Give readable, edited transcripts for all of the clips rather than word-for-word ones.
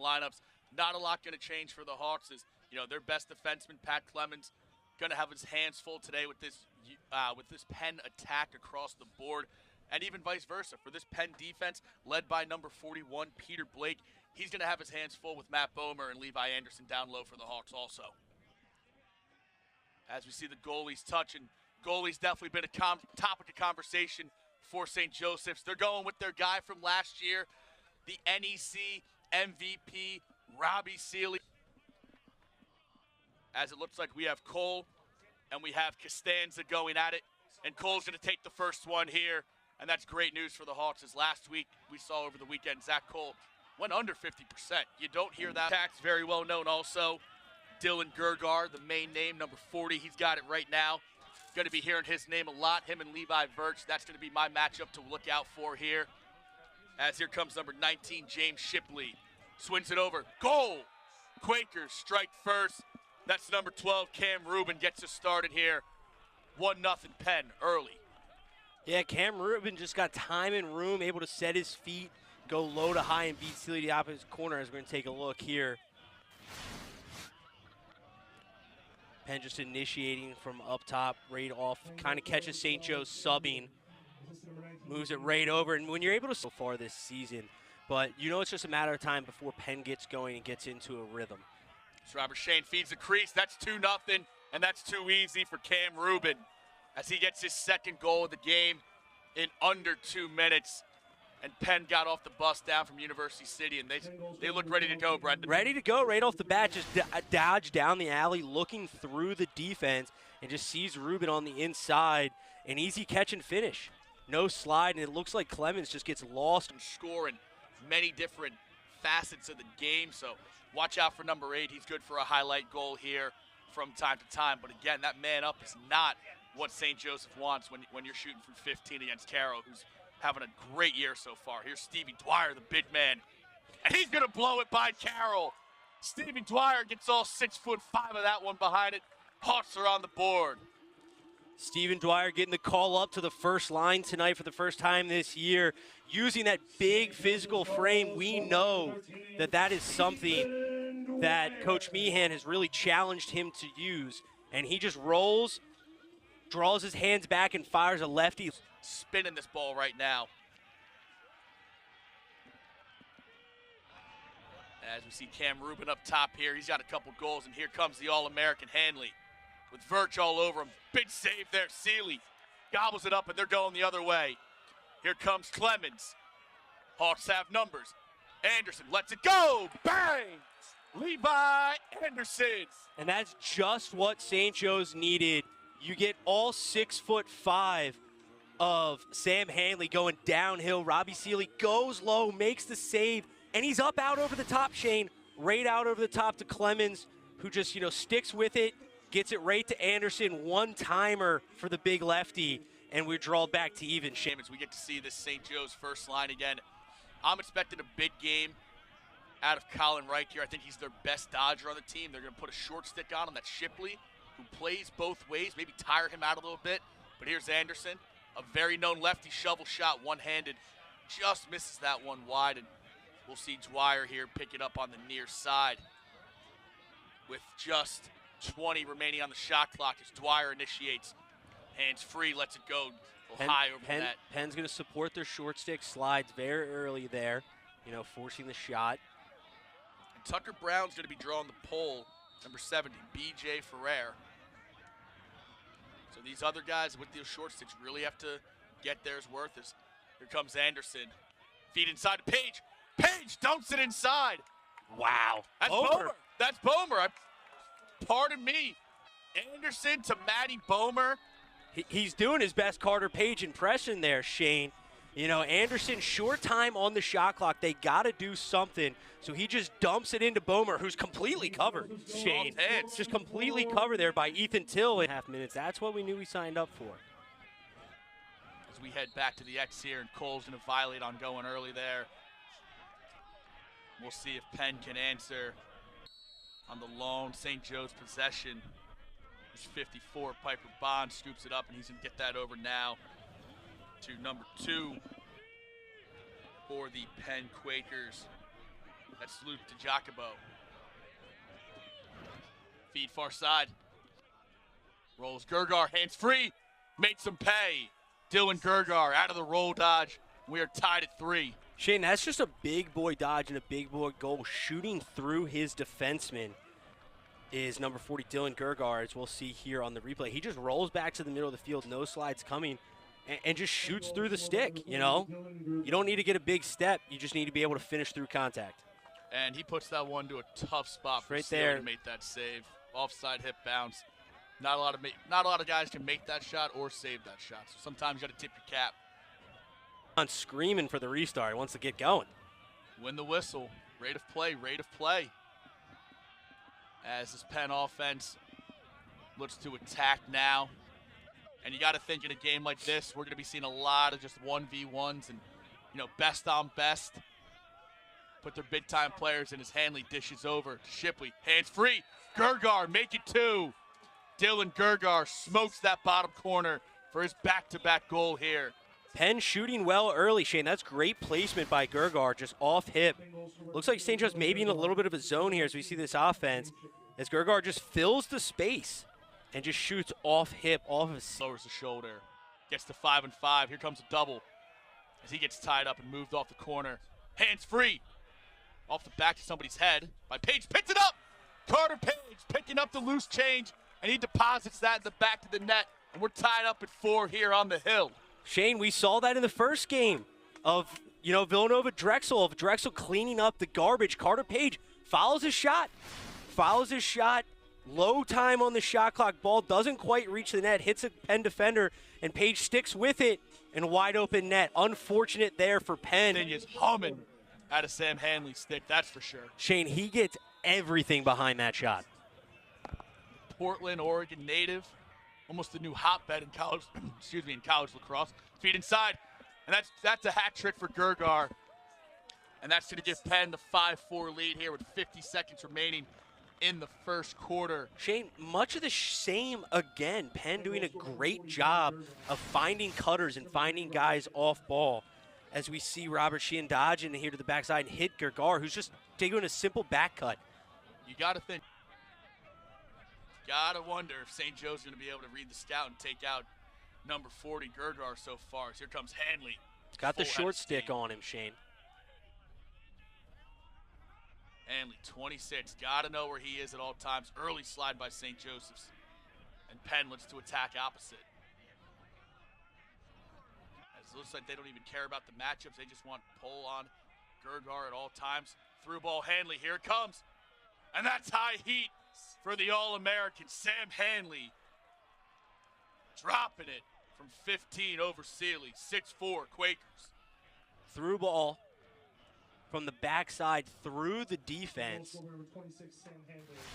lineups. Not a lot going to change for the Hawks. Is their best defenseman, Pat Clemens, going to have his hands full today with this Penn attack across the board, and even vice versa for this Penn defense led by number 41 Peter Blake. He's going to have his hands full with Matt Bomer and Levi Anderson down low for the Hawks also. As we see the goalies touching, goalies definitely been a topic of conversation for St. Joseph's. They're going with their guy from last year, the NEC MVP, Robbie Seeley. As it looks like we have Cole and we have Costanza going at it, and Cole's going to take the first one here, and that's great news for the Hawks, as last week we saw over the weekend Zach Cole went under 50%. You don't hear that. Tax very well known also. Dylan Gergar, the main name, number 40, he's got it right now. Going to be hearing his name a lot, him and Levi Virch. That's going to be my matchup to look out for here. As here comes number 19, James Shipley. Swings it over. Goal! Quakers strike first. That's number 12, Cam Rubin, gets us started here. 1-0 Penn early. Yeah, Cam Rubin just got time and room, able to set his feet, go low to high, and beat Seeley to the opposite corner, as we're going to take a look here. Penn just initiating from up top, right off, kind of catches St. Joe's subbing, moves it right over, and when you're able to so far this season, but it's just a matter of time before Penn gets going and gets into a rhythm. So Robert Shane feeds the crease. That's 2-0, and that's too easy for Cam Rubin as he gets his second goal of the game in under 2 minutes. And Penn got off the bus down from University City, and they look ready to go, Brendan. Ready to go right off the bat, just dodge down the alley, looking through the defense, and just sees Rubin on the inside. An easy catch and finish. No slide, and it looks like Clemens just gets lost. And scoring many different facets of the game, so watch out for number 8. He's good for a highlight goal here from time to time. But again, that man up is not what St. Joseph wants when you're shooting from 15 against Carroll, who's having a great year so far. Here's Stevie Dwyer, the big man, and he's going to blow it by Carroll. Stevie Dwyer gets all 6'5" of that one behind it. Hawks are on the board. Steven Dwyer getting the call up to the first line tonight for the first time this year. Using that big physical frame, we know that is something that Coach Meehan has really challenged him to use. And he just rolls, draws his hands back, and fires a lefty. Spinning this ball right now. As we see Cam Rubin up top here, he's got a couple goals, and here comes the All-American Hanley with Virch all over him. Big save there, Seeley gobbles it up, and they're going the other way. Here comes Clemens. Hawks have numbers. Anderson lets it go. Bang! Levi Anderson. And that's just what St. Joe's needed. You get all 6'5" of Sam Hanley going downhill. Robbie Seeley goes low, makes the save, and he's up out over the top, Shane. Right out over the top to Clemens, who just, sticks with it, gets it right to Anderson. One-timer for the big lefty, and we're drawn back to even. Shame as we get to see this St. Joe's first line again. I'm expecting a big game out of Colin Reich here. I think he's their best dodger on the team. They're going to put a short stick on him. That's Shipley, who plays both ways, maybe tire him out a little bit. But here's Anderson, a very known lefty, shovel shot, one-handed. Just misses that one wide, and we'll see Dwyer here pick it up on the near side. With just 20 remaining on the shot clock as Dwyer initiates. Hands free, lets it go high over the net. Penn's going to support their short stick, slides very early there, forcing the shot. And Tucker Brown's going to be drawing the pole, number 70, B.J. Ferrer. So these other guys with those short sticks really have to get theirs worth. As here comes Anderson. Feed inside to Page. Page dumps it inside. Wow. That's Bomer. That's Bomer. Pardon me. Anderson to Matty Bomer. He's doing his best Carter Page impression there, Shane. Anderson, short time on the shot clock. They got to do something. So he just dumps it into Bomer, who's completely covered, Shane. It's just completely covered there by Ethan Till in half minutes. That's what we knew we signed up for. As we head back to the X here, and Cole's going to violate on going early there. We'll see if Penn can answer on the lone St. Joe's possession. It's 54, Piper Bond scoops it up, and he's going to get that over now to number 2 for the Penn Quakers. That's loop to Jacobo. Feed far side. Rolls Gergar, hands free. Made some pay. Dylan Gergar out of the roll dodge. We are tied at 3. Shane, that's just a big boy dodge and a big boy goal. Shooting through his defenseman is number 40, Dylan Gergar, as we'll see here on the replay. He just rolls back to the middle of the field, no slides coming, and just shoots through the stick, you know? You don't need to get a big step. You just need to be able to finish through contact. And he puts that one to a tough spot for Right Steele there to make that save. Offside hip bounce. Not a lot of guys can make that shot or save that shot. So sometimes you got to tip your cap. On screaming for the restart. He wants to get going. Win the whistle. Rate of play, rate of play. As this Penn offense looks to attack now. And you got to think in a game like this, we're going to be seeing a lot of just 1v1s and, you know, best on best. Put their big-time players in. His Hanley dishes over to Shipley. Hands free. Gergar, make it 2. Dylan Gergar smokes that bottom corner for his back-to-back goal here. Penn shooting well early, Shane. That's great placement by Gergar, just off hip. Looks like St. Joe's maybe in a little bit of a zone here as we see this offense, as Gergar just fills the space and just shoots off hip, off of Lowers the shoulder. Gets to 5-5. Here comes a double as he gets tied up and moved off the corner. Hands free. Off the back of somebody's head by Page. Picks it up. Carter Page picking up the loose change, and he deposits that in the back of the net. And we're tied up at 4 here on the hill. Shane, we saw that in the first game of, you know, Villanova Drexel, of Drexel cleaning up the garbage. Carter Page follows his shot. Low time on the shot clock. Ball doesn't quite reach the net. Hits a Penn defender, and Page sticks with it in wide open net. Unfortunate there for Penn. Thing is humming out of Sam Hanley's stick, that's for sure. Shane, he gets everything behind that shot. Portland, Oregon native. Almost the new hotbed in college, in college lacrosse. Feed inside, and that's a hat trick for Gergar. And that's going to give Penn the 5-4 lead here with 50 seconds remaining in the first quarter. Shane, much of the same again. Penn doing a great job of finding cutters and finding guys off ball. As we see Robert Sheehan dodge in here to the backside and hit Gergar, who's just taking a simple back cut. You got to think. Gotta wonder if St. Joe's going to be able to read the scout and take out number 40 Gergar so far. So here comes Hanley. Got the short stick on him, Shane. Hanley, 26. Gotta know where he is at all times. Early slide by St. Joseph's. And Penn looks to attack opposite. As it looks like they don't even care about the matchups. They just want pull on Gergar at all times. Through ball, Hanley. Here it comes. And that's high heat for the All-American, Sam Hanley. Dropping it from 15 over Sealy, 6'4", Quakers. Through ball from the backside through the defense.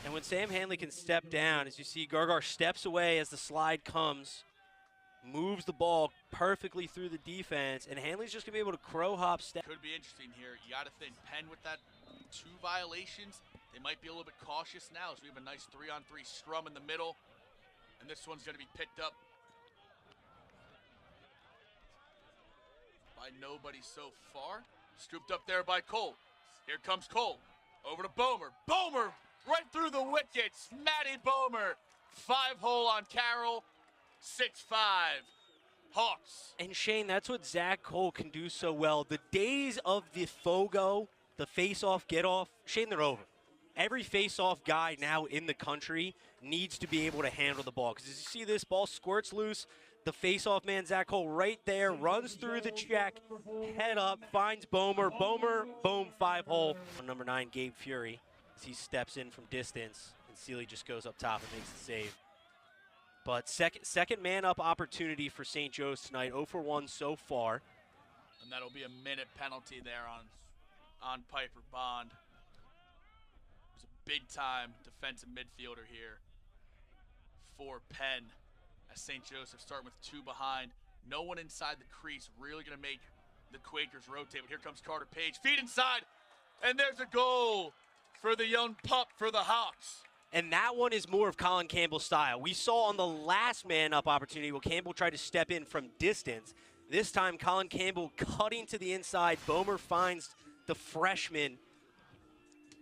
And when Sam Hanley can step down, as you see, Gergar steps away as the slide comes, moves the ball perfectly through the defense, and Hanley's just going to be able to crow hop step. Could be interesting here. You got to think Penn with that 2 violations. They might be a little bit cautious now as we have a nice 3-on-3 scrum in the middle. And this one's going to be picked up by nobody so far. Scooped up there by Cole. Here comes Cole. Over to Bomer. Bomer right through the wickets. Matty Bomer. 5-hole on Carroll. 6-5. Hawks. And Shane, that's what Zach Cole can do so well. The days of the Fogo, the face-off, get-off, Shane, they're over. Every face-off guy now in the country needs to be able to handle the ball. Because as you see this ball squirts loose, the face-off man, Zach Cole, right there, runs through the check, head up, finds Bomer. Bomer, boom, 5-hole. Number 9, Gabe Fury, as he steps in from distance, and Sealy just goes up top and makes the save. But second man-up opportunity for St. Joe's tonight, 0 for 1 so far. And that'll be a minute penalty there on Piper Bond. He's a big-time defensive midfielder here for Penn. As St. Joseph starting with 2 behind. No one inside the crease, really going to make the Quakers rotate. But here comes Carter Page. Feed inside, and there's a goal for the young pup for the Hawks. And that one is more of Colin Campbell's style. We saw on the last man-up opportunity where Campbell tried to step in from distance. This time, Colin Campbell cutting to the inside. Bomer finds the freshman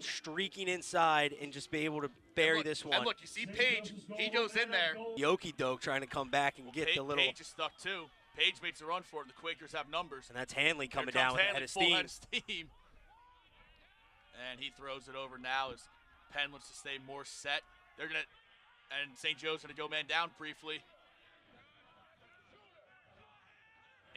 streaking inside and just be able to bury this one. And look, you see Page, he goes in there. Yoki Doke trying to come back and get the little. Page is stuck too. Page makes a run for it. The Quakers have numbers. And that's Hanley coming down with a head of steam. Full head of steam. And he throws it over now as Penn looks to stay more set. They're going to, and St. Joe's going to go man down briefly.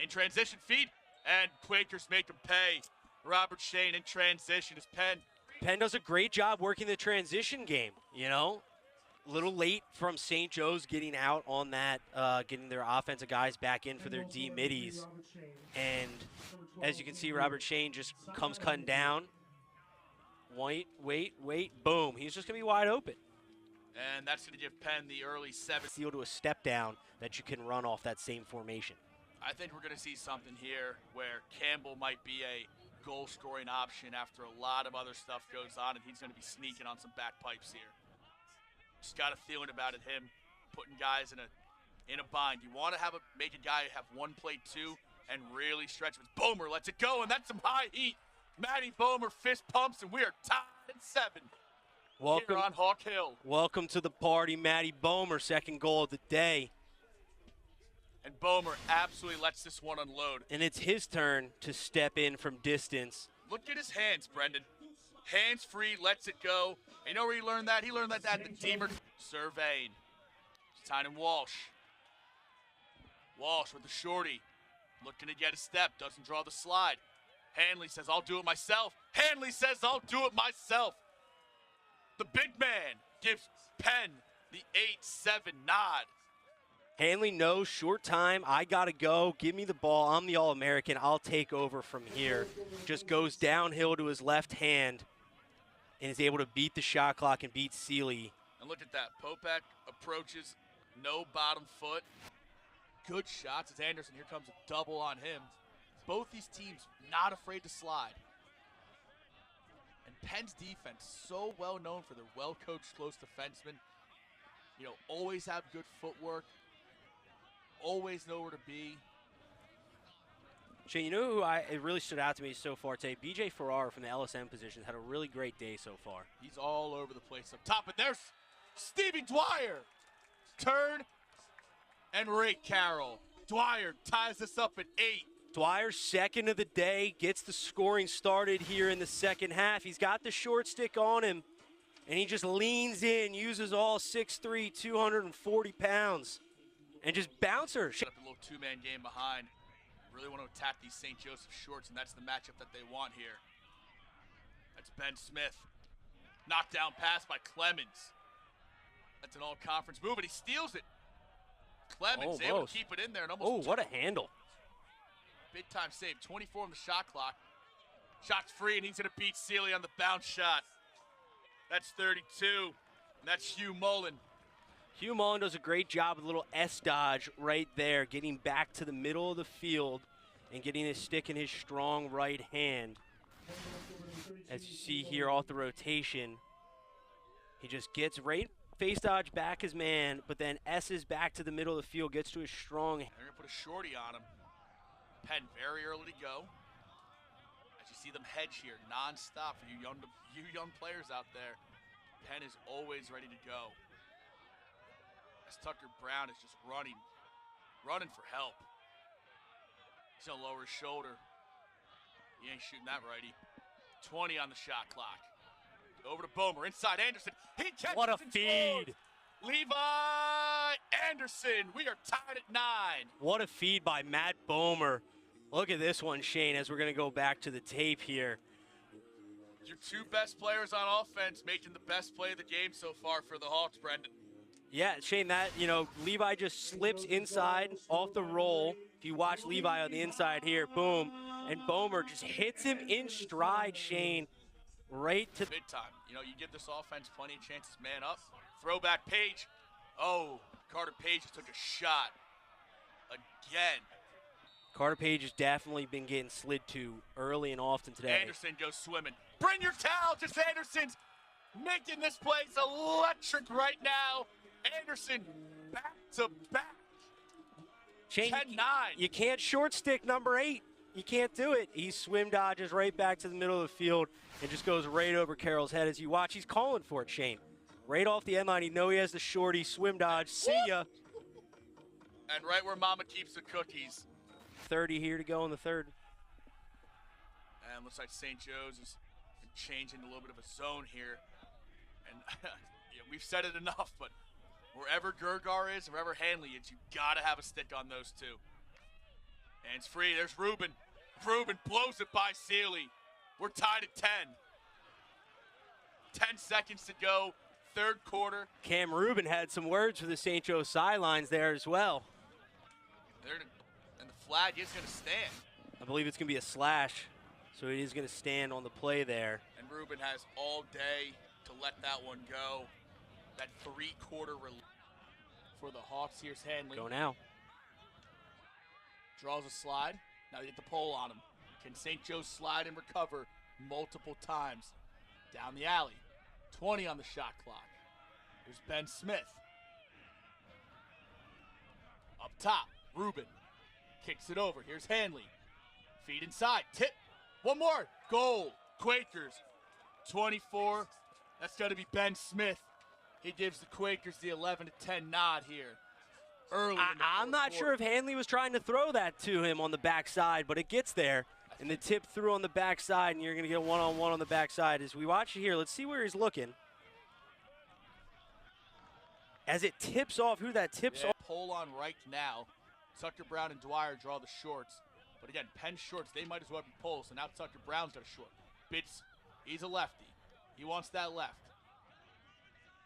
In transition feed, and Quakers make him pay. Robert Shane in transition as Penn. Penn does a great job working the transition game, you know. A little late from St. Joe's getting out on that, getting their offensive guys back in for their D middies. And as you can see, Robert Shane just comes cutting down. Wait, boom. He's just going to be wide open. And that's going to give Penn the early 7. Seal to a step down that you can run off that same formation. I think we're going to see something here where Campbell might be a goal-scoring option after a lot of other stuff goes on, and he's going to be sneaking on some back pipes here. Just got a feeling about it, him putting guys in a bind. You want to make a guy have one play two and really stretch with Bomer. Lets it go, and that's some high heat. Matty Bomer fist pumps, and we are tied at 7. Welcome here on Hawk Hill. Welcome to the party, Matty Bomer, second goal of the day. And Bomer absolutely lets this one unload. And it's his turn to step in from distance. Look at his hands, Brendan. Hands free, lets it go. You know where he learned that? He learned that at the Deemer. Surveying. Tynan Walsh. Walsh with the shorty. Looking to get a step, doesn't draw the slide. Hanley says, I'll do it myself. Hanley says, I'll do it myself. The big man gives Penn the 8-7 nod. Hanley knows, short time, I got to go. Give me the ball. I'm the All-American. I'll take over from here. Just goes downhill to his left hand and is able to beat the shot clock and beat Seeley. And look at that. Popek approaches, no bottom foot. Good shots as Anderson. Here comes a double on him. Both these teams not afraid to slide. And Penn's defense, so well known for their well-coached close defensemen. You know, always have good footwork. Always know where to be. Shane, you know who it really stood out to me so far today? B.J. Farrar from the LSM position had a really great day so far. He's all over the place up top. And there's Stevie Dwyer. Turn and rate Carroll. Dwyer ties this up at 8. Dwyer's second of the day, gets the scoring started here in the second half. He's got the short stick on him, and he just leans in, uses all 6'3", 240 pounds. And just bouncer. Set up a little two-man game behind. Really want to attack these St. Joseph shorts, and that's the matchup that they want here. That's Ben Smith. Knockdown pass by Clemens. That's an all-conference move, and he steals it. Clemens able to keep it in there. And almost what a handle. Big-time save. 24 on the shot clock. Shot's free, and he's going to beat Seeley on the bounce shot. That's 32, and that's Hugh Mullen. Hugh Mullen does a great job with a little S-dodge right there, getting back to the middle of the field and getting his stick in his strong right hand. As you see here off the rotation, he just gets right face dodge back his man, but then S's back to the middle of the field, gets to his strong. They're going to put a shorty on him. Penn very early to go. As you see them hedge here, non-stop for you young players out there. Penn is always ready to go. As Tucker Brown is just running for help. He's gonna lower his shoulder. He ain't shooting that righty. 20 on the shot clock. Over to Bomer, inside Anderson. He catches. What a feed. Levi Anderson, we are tied at 9. What a feed by Matt Bomer. Look at this one, Shane, as we're gonna go back to the tape here. Your two best players on offense making the best play of the game so far for the Hawks, Brendan. Yeah, Shane, Levi just slips inside off the roll. If you watch Levi on the inside here, boom, and Bomer just hits him in stride, Shane, right to big time. You know, you give this offense plenty of chances, man up. Throwback Page. Oh, Carter Page just took a shot again. Carter Page has definitely been getting slid to early and often today. Anderson goes swimming. Bring your towel, just Anderson's making this place electric right now. Anderson back to back. Shane, 10-9. You can't short stick number 8. You can't do it. He swim dodges right back to the middle of the field and just goes right over Carroll's head. As you watch, he's calling for it, Shane. Right off the end line, you know he has the shorty, swim dodge, see ya. And right where Mama keeps the cookies. 30 here to go in the third. And looks like St. Joe's is changing a little bit of a zone here. And yeah, we've said it enough, but wherever Gergar is, wherever Hanley is, you got to have a stick on those two. And it's free. There's Ruben. Ruben blows it by Sealy. We're tied at 10. 10 seconds to go, third quarter. Cam Ruben had some words for the St. Joe sidelines there as well. And the flag is going to stand. I believe it's going to be a slash, so it is going to stand on the play there. And Ruben has all day to let that one go. That three-quarter relief for the Hawks. Here's Hanley. Go now. Draws a slide. Now they get the pole on him. Can St. Joe slide and recover multiple times? Down the alley. 20 on the shot clock. Here's Ben Smith. Up top, Ruben. Kicks it over. Here's Hanley. Feed inside. Tip. One more. Goal. Quakers. 24. That's going to be Ben Smith. He gives the Quakers the 11-10 nod here. Early I'm not sure if Hanley was trying to throw that to him on the backside, but it gets there. And the tip through on the backside, and you're going to get a one-on-one on the backside. As we watch it here, let's see where he's looking. As it tips off, who that tips off. Pole on right now. Tucker Brown and Dwyer draw the shorts. But again, Penn shorts, they might as well be poles. So now Tucker Brown's got a short. Bits, he's a lefty. He wants that left.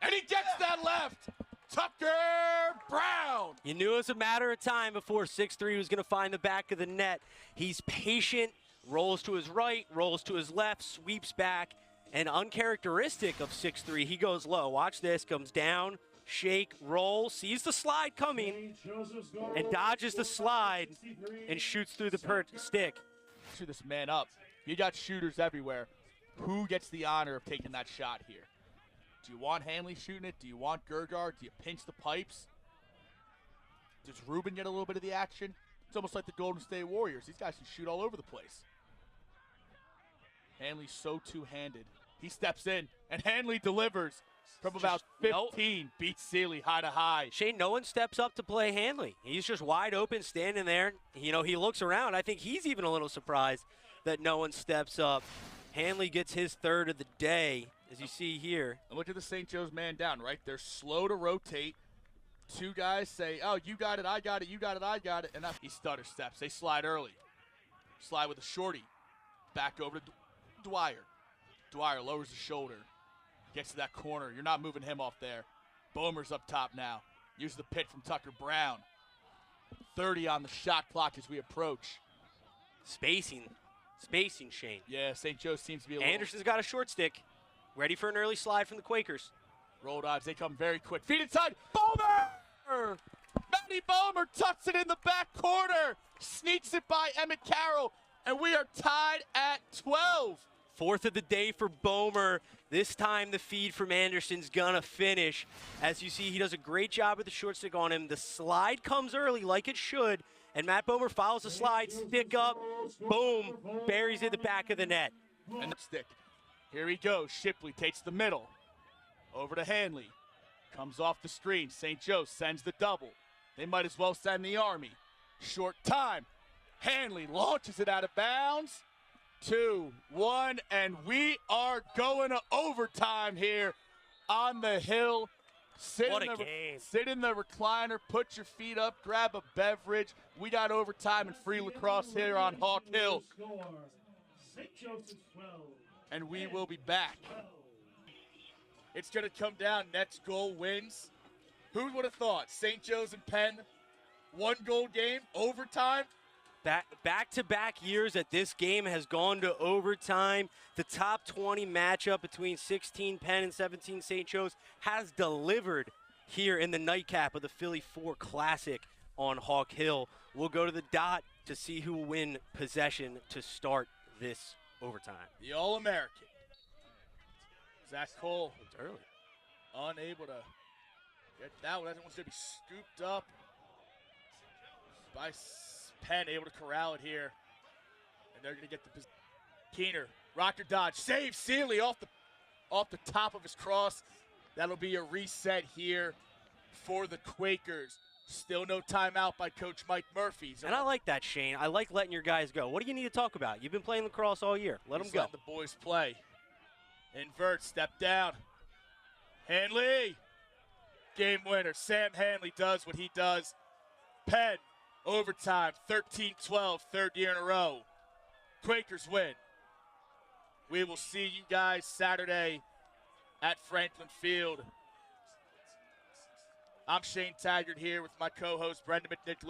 And he gets that left! Tucker Brown! You knew it was a matter of time before 6'3" was going to find the back of the net. He's patient, rolls to his right, rolls to his left, sweeps back, and uncharacteristic of 6'3", he goes low. Watch this, comes down, shake, roll, sees the slide coming, and dodges the slide and shoots through the stick. To this man up. You got shooters everywhere. Who gets the honor of taking that shot here? Do you want Hanley shooting it? Do you want Gergar? Do you pinch the pipes? Does Ruben get a little bit of the action? It's almost like the Golden State Warriors. These guys can shoot all over the place. Hanley's so two-handed. He steps in, and Hanley delivers from about 15. Beats Sealy high to high. Shane, no one steps up to play Hanley. He's just wide open, standing there. You know, he looks around. I think he's even a little surprised that no one steps up. Hanley gets his third of the day, as you see here. And look at the St. Joe's man down, right? They're slow to rotate. Two guys say, oh, you got it, I got it, you got it, I got it. And he stutter steps. They slide early. Slide with a shorty. Back over to Dwyer. Dwyer lowers the shoulder. Gets to that corner. You're not moving him off there. Bomer's up top now. Use the pit from Tucker Brown. 30 on the shot clock as we approach. Spacing, Shane. Yeah, St. Joe seems to be a Anderson's got a short stick. Ready for an early slide from the Quakers. Roll dives, they come very quick. Feed inside, Bomer! Matty Bomer tucks it in the back corner. Sneaks it by Emmett Carroll, and we are tied at 12. Fourth of the day for Bomer. This time the feed from Anderson's gonna finish. As you see, he does a great job with the short stick on him. The slide comes early like it should, and Matt Bomer follows the slide, stick up, boom, buries it in the back of the net. And the stick. Here he goes. Shipley takes the middle. Over to Hanley. Comes off the screen. St. Joe sends the double. They might as well send the Army. Short time. Hanley launches it out of bounds. 2-1, and we are going to overtime here on the hill. Sit in the recliner, put your feet up, grab a beverage. We got overtime and free lacrosse here on Hawk Hill. And we will be back. It's going to come down. Next goal wins. Who would have thought? St. Joe's and Penn, one-goal game, overtime. Back-to-back years that this game has gone to overtime. The top 20 matchup between 16 Penn and 17 St. Joe's has delivered here in the nightcap of the Philly 4 Classic on Hawk Hill. We'll go to the dot to see who will win possession to start this overtime. The All-American. Zach Cole. It's early. Unable to get that one. That one's going to be scooped up by Penn, able to corral it here. And they're going to get the position. Keener, rocker dodge, save Sealy off the top of his cross. That'll be a reset here for the Quakers. Still no timeout by Coach Mike Murphy. And I like that, Shane. I like letting your guys go. What do you need to talk about? You've been playing lacrosse all year. Let them go. Let the boys play. Invert, step down. Hanley, game winner. Sam Hanley does what he does. Penn, overtime, 13-12, third year in a row. Quakers win. We will see you guys Saturday at Franklin Field. I'm Shane Taggart here with my co-host Brendan McNicholas.